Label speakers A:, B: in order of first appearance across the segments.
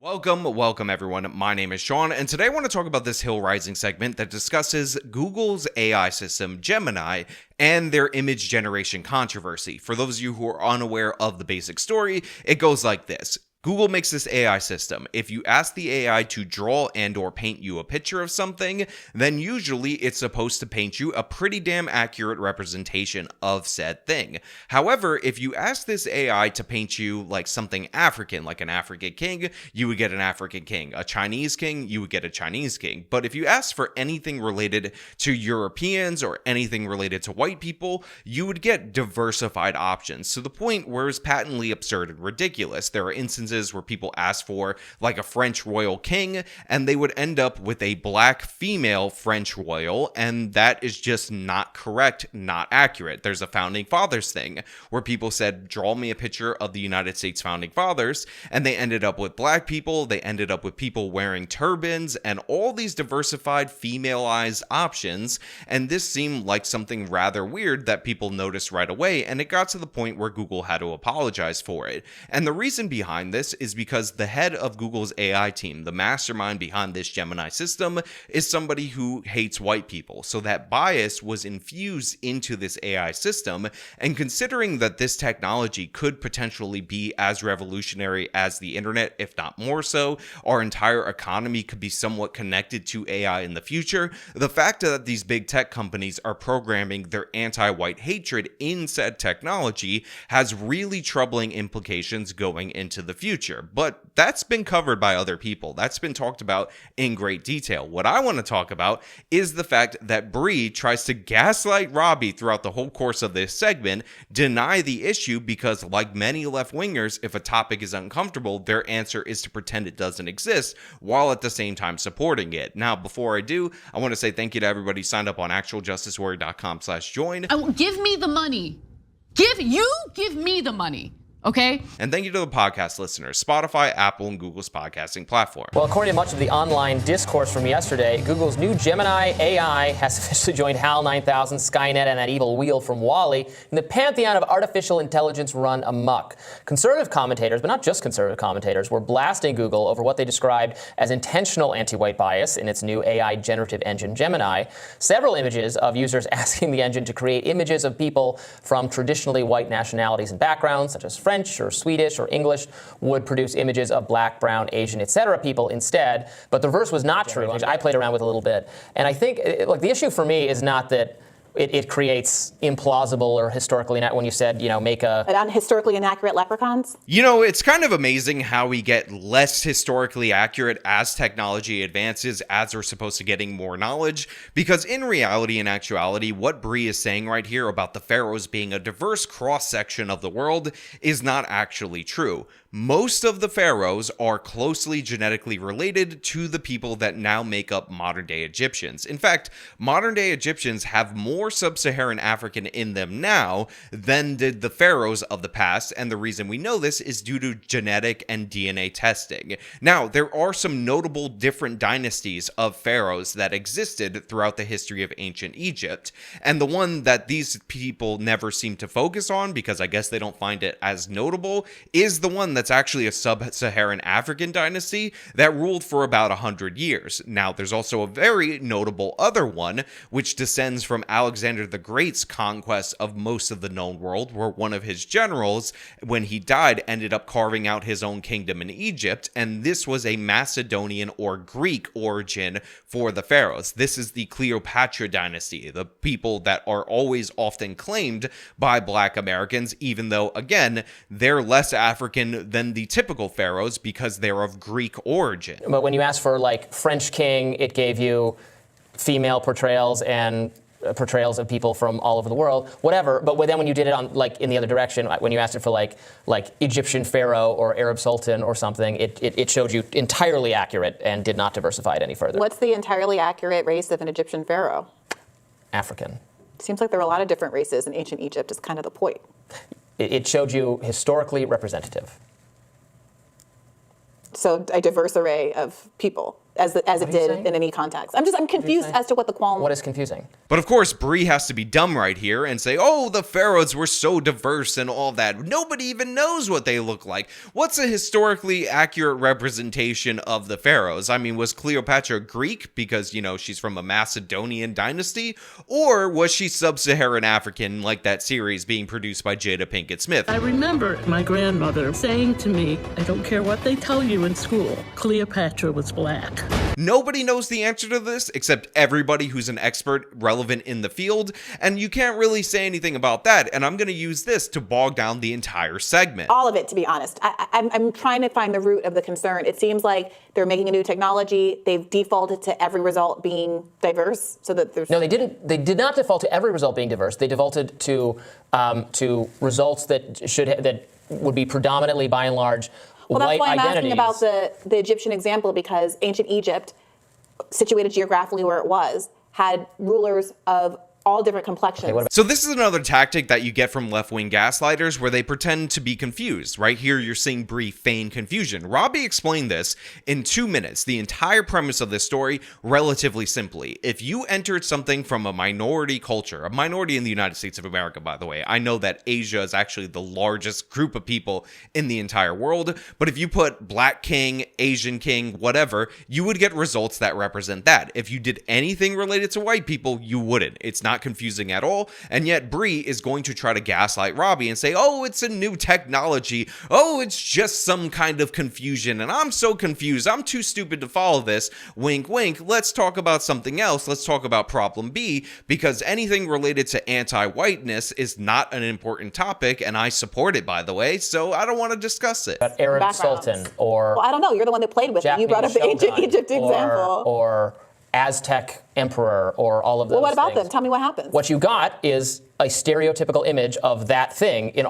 A: Welcome everyone. My name is Sean, and today I want to talk about this Hill Rising segment that discusses Google's AI system, Gemini, and their image generation controversy. For those of you who are unaware of the basic story, it goes like this. Google makes this AI system. If you ask the AI to draw and or paint you a picture of something, then usually it's supposed to paint you a pretty damn accurate representation of said thing. However, if you ask this AI to paint you like something African, like an African king, you would get an African king. A Chinese king, you would get a Chinese king. But if you ask for anything related to Europeans or anything related to white people, you would get diversified options to the point where it's patently absurd and ridiculous. There are instances where people ask for like a French royal king and they would end up with a black female French royal, and that is just not correct, not accurate. There's a founding fathers thing where people said, draw me a picture of the United States founding fathers, and they ended up with black people, they ended up with people wearing turbans and all these diversified femaleized options, and this seemed like something rather weird that people noticed right away, and it got to the point where Google had to apologize for it. And the reason behind this is because the head of Google's AI team, the mastermind behind this Gemini system, is somebody who hates white people. So that bias was infused into this AI system, and considering that this technology could potentially be as revolutionary as the internet, if not more so, our entire economy could be somewhat connected to AI in the future, the fact that these big tech companies are programming their anti-white hatred in said technology has really troubling implications going into the future. But that's been covered by other people. That's been talked about in great detail. What I want to talk about is the fact that Bree tries to gaslight Robbie throughout the whole course of this segment, deny the issue because, like many left-wingers, if a topic is uncomfortable, their answer is to pretend it doesn't exist while at the same time supporting it. Now, before I do, I want to say thank you to everybody who signed up on actualjusticewarrior.com/join.
B: Give me the money. Give me the money. Okay.
A: And thank you to the podcast listeners, Spotify, Apple, and Google's podcasting platform.
C: Well, according to much of the online discourse from yesterday, Google's new Gemini AI has officially joined HAL 9000, Skynet, and that evil wheel from WALL-E in the pantheon of artificial intelligence run amok. Conservative commentators, but not just conservative commentators, were blasting Google over what they described as intentional anti-white bias in its new AI generative engine, Gemini. Several images of users asking the engine to create images of people from traditionally white nationalities and backgrounds, such as French or Swedish or English, would produce images of black, brown, Asian, etc. people instead. But the reverse was not true, which I played around with a little bit. And I think, like, the issue for me is not that it creates implausible or historically inaccurate, when you said, make a...
D: But on historically inaccurate leprechauns?
A: It's kind of amazing how we get less historically accurate as technology advances, as we're supposed to getting more knowledge, because in reality and actuality, what Bree is saying right here about the pharaohs being a diverse cross-section of the world is not actually true. Most of the pharaohs are closely genetically related to the people that now make up modern-day Egyptians. In fact, modern-day Egyptians have more sub-Saharan African in them now than did the pharaohs of the past, and the reason we know this is due to genetic and DNA testing. Now, there are some notable different dynasties of pharaohs that existed throughout the history of ancient Egypt, and the one that these people never seem to focus on, because I guess they don't find it as notable, is the one that's actually a sub-Saharan African dynasty that ruled for about 100 years. Now, there's also a very notable other one, which descends from Alexander the Great's conquest of most of the known world, where one of his generals, when he died, ended up carving out his own kingdom in Egypt, and this was a Macedonian or Greek origin for the pharaohs. This is the Cleopatra dynasty, the people that are always often claimed by Black Americans, even though, again, they're less African than the typical pharaohs because they're of Greek origin.
C: But when you asked for, like, French king, it gave you female portrayals and portrayals of people from all over the world, whatever. But then when you did it on, like, in the other direction, when you asked it for like Egyptian pharaoh or Arab sultan or something, it showed you entirely accurate and did not diversify it any further.
D: What's the entirely accurate race of an Egyptian pharaoh?
C: African.
D: Seems like there were a lot of different races in ancient Egypt is kind of the point.
C: It showed you historically representative.
D: So a diverse array of people. as it did in any context. I'm confused as to what the qualm.
C: What is confusing?
A: But of course, Bree has to be dumb right here and say, oh, the pharaohs were so diverse and all that. Nobody even knows what they look like. What's a historically accurate representation of the pharaohs? I mean, was Cleopatra Greek because, you know, she's from a Macedonian dynasty? Or was she sub-Saharan African like that series being produced by Jada Pinkett Smith?
E: I remember my grandmother saying to me, I don't care what they tell you in school, Cleopatra was black.
A: Nobody knows the answer to this except everybody who's an expert relevant in the field, and you can't really say anything about that, and I'm going to use this to bog down the entire segment.
D: All of it, to be honest. I'm trying to find the root of the concern. It seems like they're making a new technology. They've defaulted to every result being diverse, so that there's...
C: No, they didn't. They did not default to every result being diverse. They defaulted to results that would be predominantly, by and large,
D: well, that's
C: white
D: why I'm
C: identities.
D: asking about the Egyptian example, because ancient Egypt, situated geographically where it was, had rulers of all different complexions.
A: So this is another tactic that you get from left-wing gaslighters where they pretend to be confused. Right here, you're seeing Bree feign confusion. Robbie explained this in 2 minutes, the entire premise of this story, relatively simply. If you entered something from a minority culture, a minority in the United States of America, by the way, I know that Asia is actually the largest group of people in the entire world, but if you put Black King, Asian King, whatever, you would get results that represent that. If you did anything related to white people, you wouldn't. It's not confusing at all, and yet Bree is going to try to gaslight Robbie and say, oh, it's a new technology, oh, it's just some kind of confusion, and I'm so confused, I'm too stupid to follow this, wink wink, let's talk about something else, let's talk about problem B, because anything related to anti-whiteness is not an important topic, and I support it, by the way, so I don't want to discuss it.
C: Arab
D: Backgrounds.
C: Sultan, or
D: Well, I don't know, you're the one that played with it. You brought up the ancient
C: Shogun,
D: Egypt example.
C: or Aztec emperor, or all of those
D: Well, what about
C: things.
D: them? Tell me what happens.
C: What you got is a stereotypical image of that thing in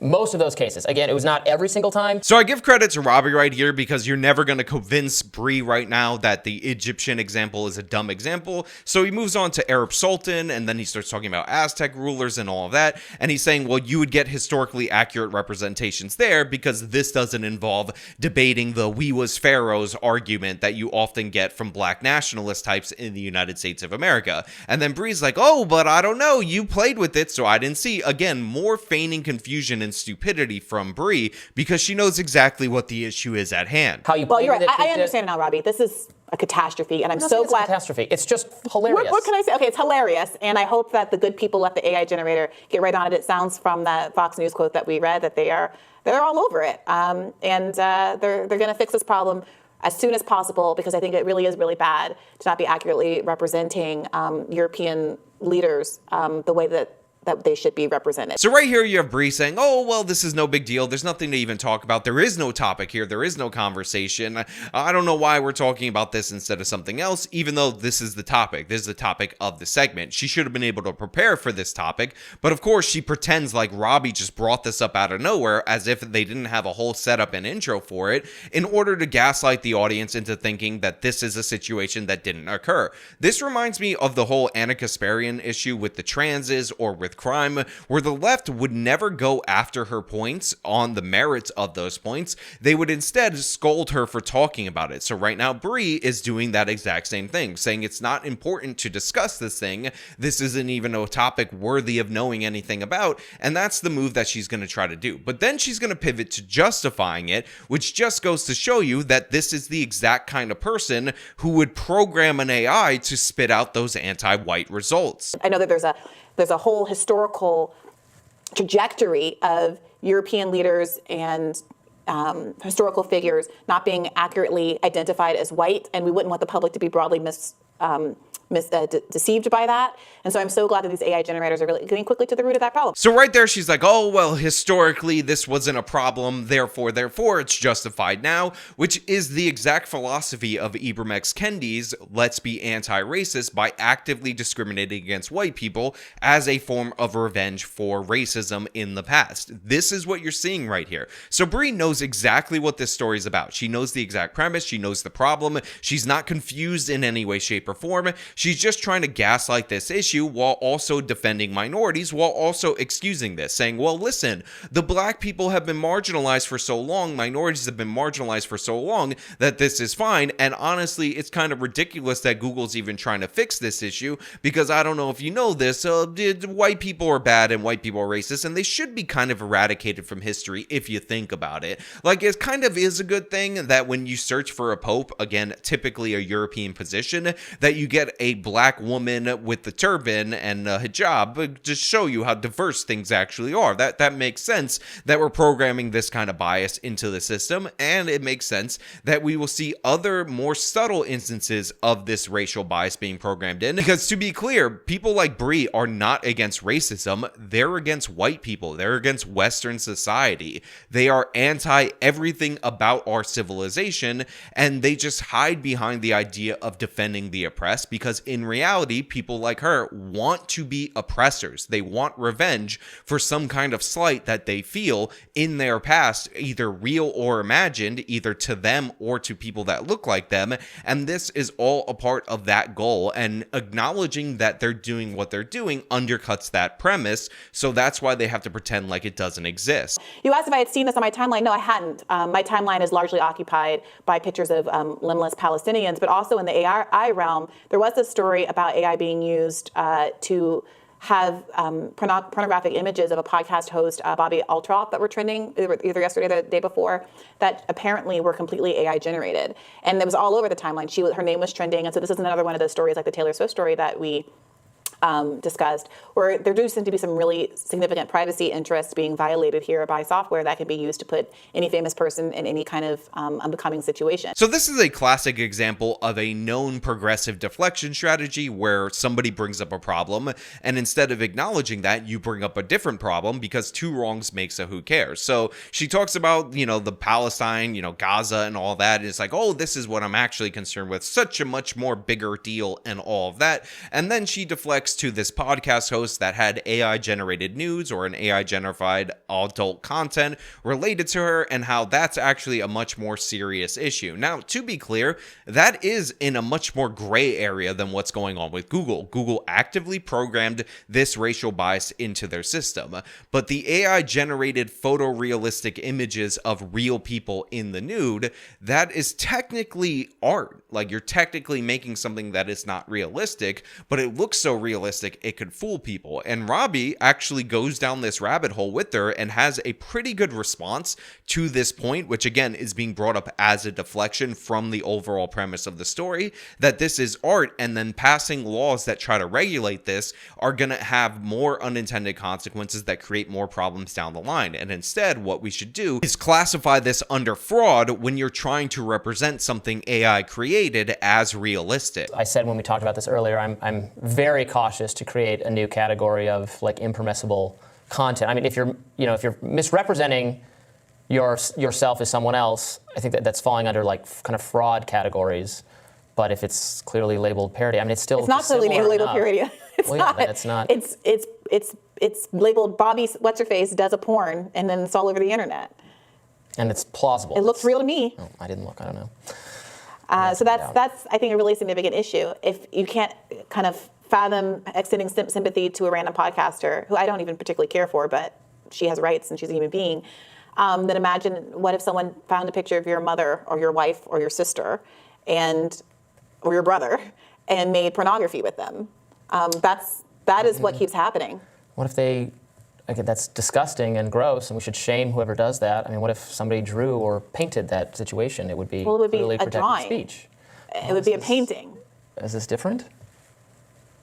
C: most of those cases. Again, it was not every single time.
A: So I give credit to Robbie right here because you're never going to convince Bree right now that the Egyptian example is a dumb example. So he moves on to Arab Sultan, and then he starts talking about Aztec rulers and all of that. And he's saying, well, you would get historically accurate representations there because this doesn't involve debating the we was pharaohs argument that you often get from black nationalist types in the United States of America. And then Bree's like, oh, but I don't know, you played with it, so I didn't see. Again, more feigning confusion and stupidity from Bree because she knows exactly what the issue is at hand.
C: How you
D: Well, you're right.
C: played with it,
D: I understand now, Robbie. This is a catastrophe, and I'm
C: not
D: so
C: saying it's a
D: glad.
C: catastrophe. It's just hilarious.
D: What can I say? Okay, it's hilarious, and I hope that the good people at the AI generator get right on it. It sounds from that Fox News quote that we read that they're all over it, and they're going to fix this problem as soon as possible, because I think it really is really bad to not be accurately representing European leaders the way that they should be represented.
A: So right here you have Bree saying, oh, well, this is no big deal. There's nothing to even talk about. There is no topic here. There is no conversation. I don't know why we're talking about this instead of something else, even though this is the topic. This is the topic of the segment. She should have been able to prepare for this topic, but of course she pretends like Robbie just brought this up out of nowhere as if they didn't have a whole setup and intro for it in order to gaslight the audience into thinking that this is a situation that didn't occur. This reminds me of the whole Anna Kasparian issue with the transes or with crime, where the left would never go after her points on the merits of those points. They would instead scold her for talking about it. So right now, Bree is doing that exact same thing, saying it's not important to discuss this thing. This isn't even a topic worthy of knowing anything about. And that's the move that she's going to try to do. But then she's going to pivot to justifying it, which just goes to show you that this is the exact kind of person who would program an AI to spit out those anti-white results.
D: I know that there's a whole historical trajectory of European leaders and historical figures not being accurately identified as white, and we wouldn't want the public to be broadly deceived by that. And so I'm so glad that these AI generators are really getting quickly to the root of that problem.
A: So right there, she's like, oh, well, historically, this wasn't a problem. Therefore, it's justified now, which is the exact philosophy of Ibram X. Kendi's let's be anti-racist by actively discriminating against white people as a form of revenge for racism in the past. This is what you're seeing right here. So Bree knows exactly what this story is about. She knows the exact premise. She knows the problem. She's not confused in any way, shape, or form. She's just trying to gaslight this issue while also defending minorities, while also excusing this, saying, well, listen, the black people have been marginalized for so long, minorities have been marginalized for so long that this is fine. And honestly, it's kind of ridiculous that Google's even trying to fix this issue, because I don't know if you know this, white people are bad and white people are racist, and they should be kind of eradicated from history if you think about it. Like, it kind of is a good thing that when you search for a pope, again, typically a European position, that you get a black woman with the turban and a hijab to show you how diverse things actually are. That makes sense that we're programming this kind of bias into the system, and it makes sense that we will see other more subtle instances of this racial bias being programmed in, because to be clear, people like Brie are not against racism, they're against white people, they're against Western society, they are anti everything about our civilization, and they just hide behind the idea of defending the oppressed, because in reality, people like her want to be oppressors. They want revenge for some kind of slight that they feel in their past, either real or imagined, either to them or to people that look like them, and this is all a part of that goal, and acknowledging that they're doing what they're doing undercuts that premise, so that's why they have to pretend like it doesn't exist.
D: You asked if I had seen this on my timeline. No, I hadn't. My timeline is largely occupied by pictures of limbless Palestinians, but also in the AI realm, there was a story about AI being used to have pornographic images of a podcast host, Bobby Altroff, that were trending either yesterday or the day before, that apparently were completely AI generated. And it was all over the timeline. Her name was trending. And so this is another one of those stories like the Taylor Swift story that we discussed, where there do seem to be some really significant privacy interests being violated here by software that can be used to put any famous person in any kind of unbecoming situation.
A: So this is a classic example of a known progressive deflection strategy, where somebody brings up a problem, and instead of acknowledging that, you bring up a different problem, because two wrongs makes a who cares. So she talks about, the Palestine, Gaza and all that. It's like, oh, this is what I'm actually concerned with. Such a much more bigger deal and all of that. And then she deflects to this podcast host that had AI generated news or an AI generated adult content related to her, and how that's actually a much more serious issue. Now, to be clear, that is in a much more gray area than what's going on with Google. Google actively programmed this racial bias into their system, but the AI generated photorealistic images of real people in the nude, that is technically art. Like, you're technically making something that is not realistic, but it looks so realistic it could fool people. And Robbie actually goes down this rabbit hole with her and has a pretty good response to this point, which again is being brought up as a deflection from the overall premise of the story, that this is art, and then passing laws that try to regulate this are going to have more unintended consequences that create more problems down the line. And instead, what we should do is classify this under fraud when you're trying to represent something AI created as realistic.
C: I said when we talked about this earlier, I'm very cautious to create a new category of like impermissible content. I mean, if you're misrepresenting yourself as someone else, I think that's falling under like kind of fraud categories. But if it's clearly labeled parody, I mean, it's not
D: clearly labeled parody. It's not.
C: Yeah, it's not.
D: It's labeled Bobby what's her face does a porn, and then it's all over the internet.
C: And it's plausible.
D: It looks real to me.
C: Oh, I didn't look. I don't know.
D: So that's I think a really significant issue. If you can't kind of fathom extending sympathy to a random podcaster who I don't even particularly care for, but she has rights and she's a human being, then imagine what if someone found a picture of your mother or your wife or your sister or your brother and made pornography with them. That is what keeps happening.
C: What if that's disgusting and gross, and we should shame whoever does that. I mean, what if somebody drew or painted that situation? It would be clearly
D: a
C: protected
D: drawing.
C: Speech.
D: It would be a painting.
C: Is this different?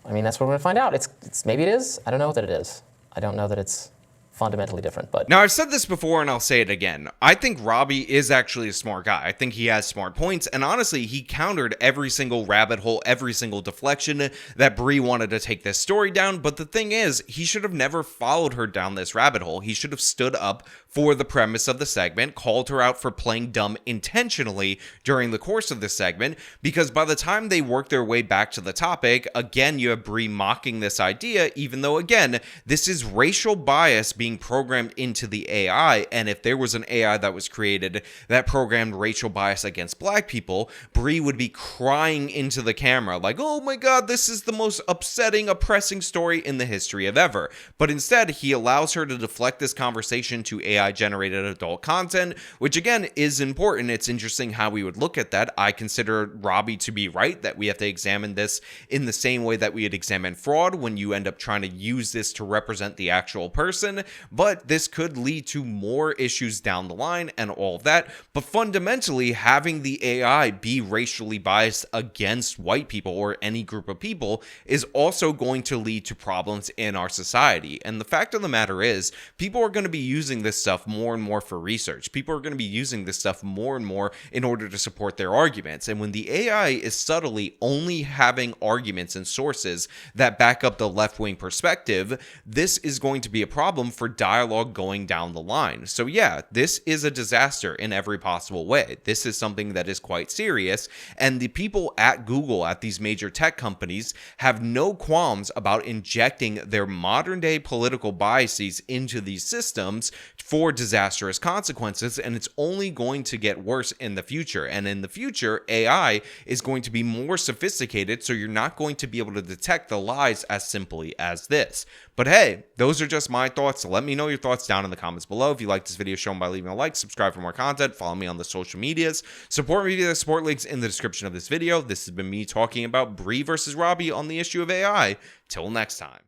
C: I mean, that's what we're going to find out. It's maybe it is. I don't know that it is. I don't know that it's fundamentally different. But
A: now, I've said this before and I'll say it again. I think Robbie is actually a smart guy. I think he has smart points, and honestly, he countered every single rabbit hole, every single deflection that Brie wanted to take this story down. But the thing is, he should have never followed her down this rabbit hole. He should have stood up for the premise of the segment, called her out for playing dumb intentionally during the course of this segment, because by the time they work their way back to the topic, again, you have Brie mocking this idea, even though, again, this is racial bias being programmed into the AI. And if there was an AI that was created that programmed racial bias against black people, Bree would be crying into the camera like, oh my God, this is the most upsetting, oppressing story in the history of ever. But instead, he allows her to deflect this conversation to AI generated adult content, which again is important. It's interesting how we would look at that. I consider Robbie to be right that we have to examine this in the same way that we would examine fraud when you end up trying to use this to represent the actual person. But this could lead to more issues down the line and all of that. But fundamentally, having the AI be racially biased against white people or any group of people is also going to lead to problems in our society. And the fact of the matter is, people are going to be using this stuff more and more for research. People are going to be using this stuff more and more in order to support their arguments. And when the AI is subtly only having arguments and sources that back up the left-wing perspective, this is going to be a problem for dialogue going down the line. So yeah, this is a disaster in every possible way. This is something that is quite serious, and the people at Google, at these major tech companies, have no qualms about injecting their modern-day political biases into these systems for disastrous consequences, and it's only going to get worse in the future. And in the future, AI is going to be more sophisticated, so you're not going to be able to detect the lies as simply as this. But hey, those are just my thoughts. So let me know your thoughts down in the comments below. If you like this video, show them by leaving a like, subscribe for more content, follow me on the social medias, support me via the support links in the description of this video. This has been me talking about Bree versus Robbie on the issue of AI. Till next time.